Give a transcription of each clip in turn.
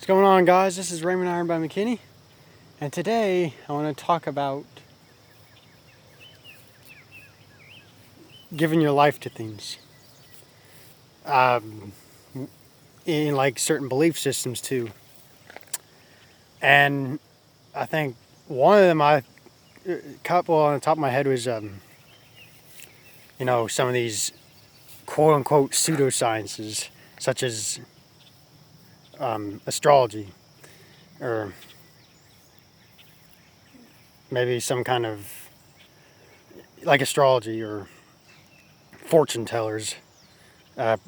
What's going on, guys? This is Raymond Iron by McKinney, and today I want to talk about giving your life to things, in like certain belief systems too. And I think one of them, a couple on the top of my head was, some of these quote unquote pseudosciences, such as astrology, or maybe some kind of like astrology or fortune tellers, quote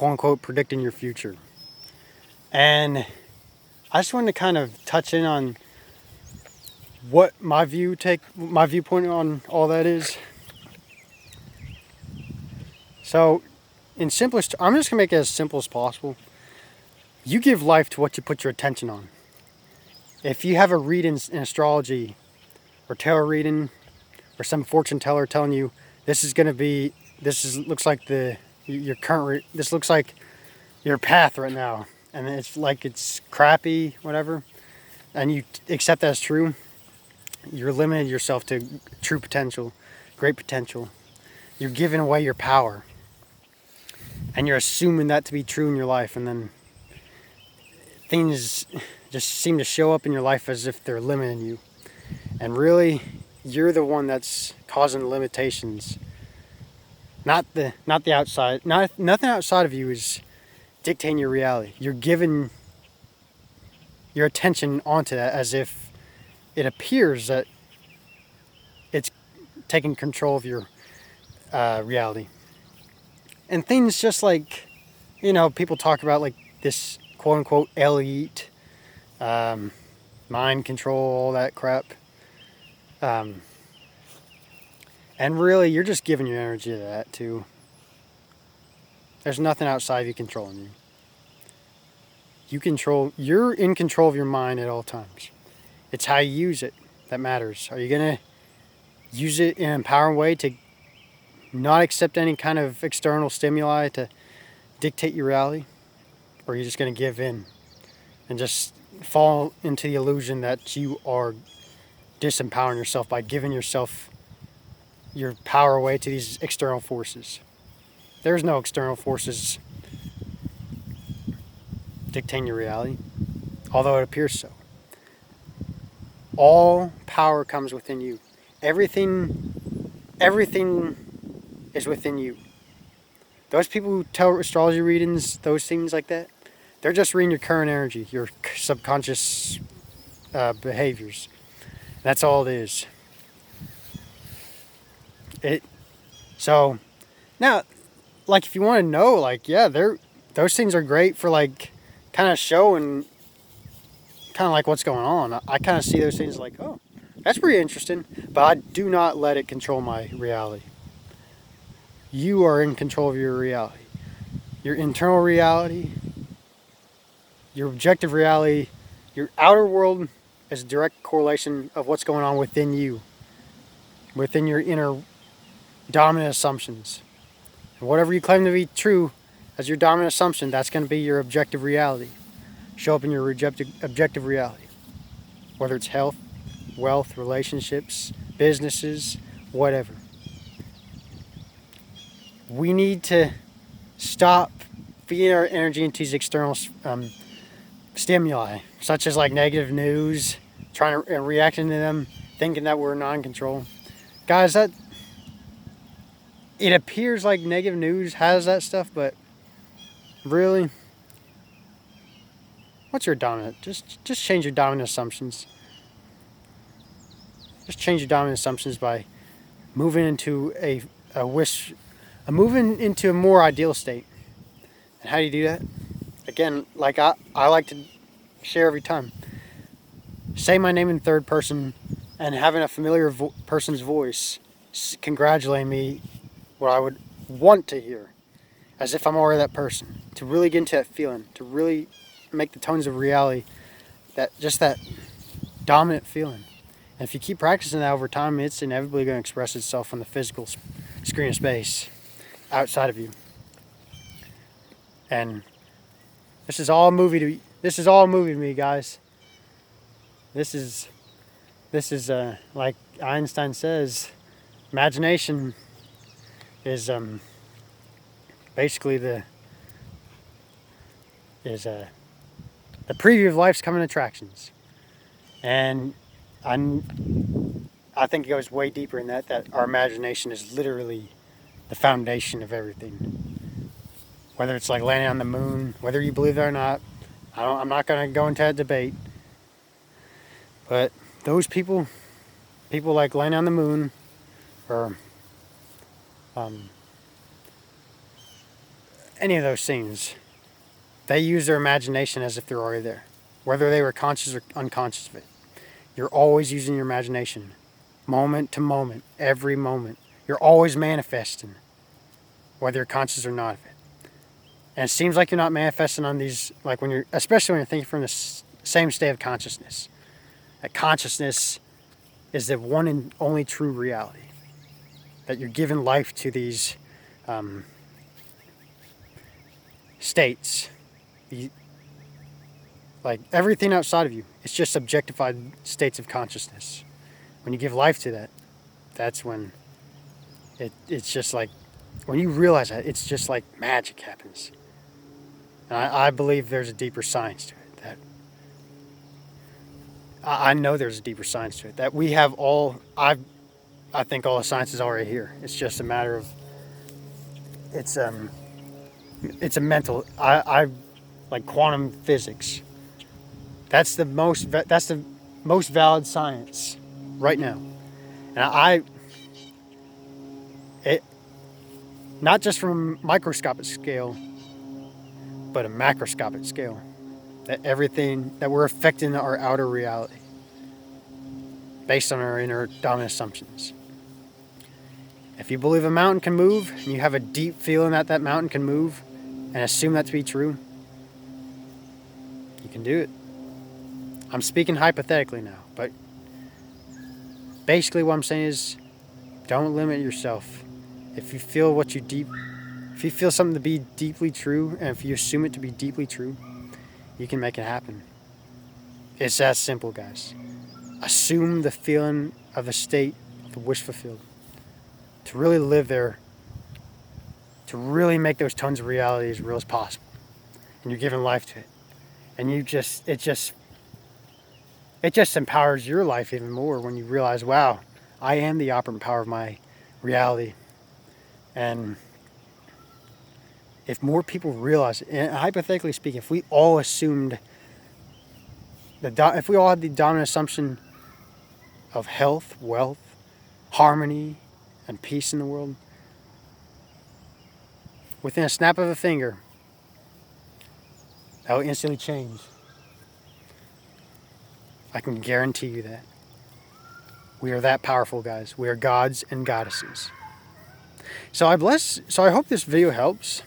unquote predicting your future. And I just wanted to kind of touch in on what my viewpoint on all that is. So, I'm just gonna make it as simple as possible. You give life to what you put your attention on. If you have a read in astrology or tarot reading, or some fortune teller telling you this looks like this looks like your path right now, and it's like it's crappy, whatever, and you accept that as true, you're limiting yourself to true potential, great potential. You're giving away your power, and you're assuming that to be true in your life, and then things just seem to show up in your life as if they're limiting you. And really, you're the one that's causing the limitations. Not the outside. Nothing outside of you is dictating your reality. You're giving your attention onto that as if it appears that it's taking control of your reality. And things just like, people talk about like this quote unquote elite, mind control, all that crap. And really, you're just giving your energy to that too. There's nothing outside of you controlling you. You're in control of your mind at all times. It's how you use it that matters. Are you going to use it in an empowering way to not accept any kind of external stimuli to dictate your reality? Or are you just going to give in and just fall into the illusion that you are disempowering yourself by giving yourself your power away to these external forces? There's no external forces dictating your reality, although it appears so. All power comes within you. Everything is within you. Those people who tell astrology readings, those things like that, they're just reading your current energy, your subconscious behaviors. That's all it is. So now, like, if you want to know, like, yeah, those things are great for like kind of showing kind of like what's going on. I kind of see those things like, oh, that's pretty interesting, but I do not let it control my reality. You are in control of your reality, your internal reality, your objective reality. Your outer world is a direct correlation of what's going on within you, within your inner dominant assumptions. And whatever you claim to be true as your dominant assumption, that's going to be your objective reality. Show up in your objective reality. Whether it's health, wealth, relationships, businesses, whatever. We need to stop feeding our energy into these external stimuli, such as like negative news, trying to reacting to them, thinking that we're non-control. Guys, that it appears like negative news has that stuff, but really, what's your dominant? Just change your dominant assumptions. Just change your dominant assumptions by moving into moving into a more ideal state. And how do you do that? Again, like I like to share every time. Say my name in third person and having a familiar person's voice congratulating me, what I would want to hear, as if I'm already that person. To really get into that feeling, to really make the tones of reality that dominant feeling. And if you keep practicing that over time, it's inevitably going to express itself on the physical screen of space outside of you. And this is all a movie This is all moving me, guys. This is like Einstein says, imagination is basically the preview of life's coming attractions, and I think it goes way deeper in that our imagination is literally the foundation of everything. Whether it's like landing on the moon, whether you believe it or not, I'm not going to go into that debate. But those people like landing on the moon, or any of those things, they use their imagination as if they're already there, whether they were conscious or unconscious of it. You're always using your imagination, moment to moment, every moment. You're always manifesting, whether you're conscious or not of it. And it seems like you're not manifesting on these, like especially when you're thinking from the same state of consciousness. That consciousness is the one and only true reality. That you're giving life to these states. Like everything outside of you, it's just objectified states of consciousness. When you give life to that, that's when it's just like, when you realize that, it's just like magic happens. And I believe there's a deeper science to it. That I know there's a deeper science to it. That we have all, I think all the science is already here. It's just a matter of, it's a mental, I like quantum physics. That's the most valid science right now. And it, not just from a microscopic scale, but a macroscopic scale. That everything, that we're affecting our outer reality based on our inner dominant assumptions. If you believe a mountain can move, and you have a deep feeling that that mountain can move, and assume that to be true, you can do it. I'm speaking hypothetically now, but basically what I'm saying is, don't limit yourself. If you feel if you feel something to be deeply true, and if you assume it to be deeply true, you can make it happen. It's that simple, guys. Assume the feeling of the state of the wish fulfilled. To really live there, to really make those tons of reality as real as possible. And you're giving life to it. And it just empowers your life even more when you realize, wow, I am the operant power of my reality. And if more people realize, and hypothetically speaking, if we all assumed, if we all had the dominant assumption of health, wealth, harmony, and peace in the world, within a snap of a finger, that will instantly change. I can guarantee you that. We are that powerful, guys. We are gods and goddesses. So I hope this video helps.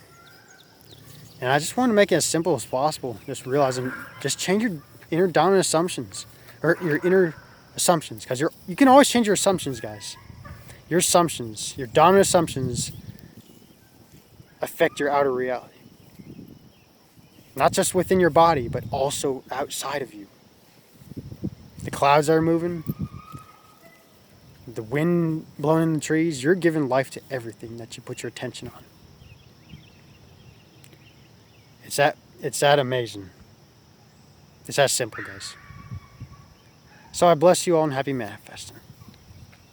And I just want to make it as simple as possible. Just realizing, just change your inner dominant assumptions, or your inner assumptions, because you can always change your assumptions, guys. Your assumptions, your dominant assumptions, affect your outer reality. Not just within your body, but also outside of you. The clouds are moving, the wind blowing in the trees, you're giving life to everything that you put your attention on. It's that amazing. It's that simple, guys. So I bless you all and happy manifesting.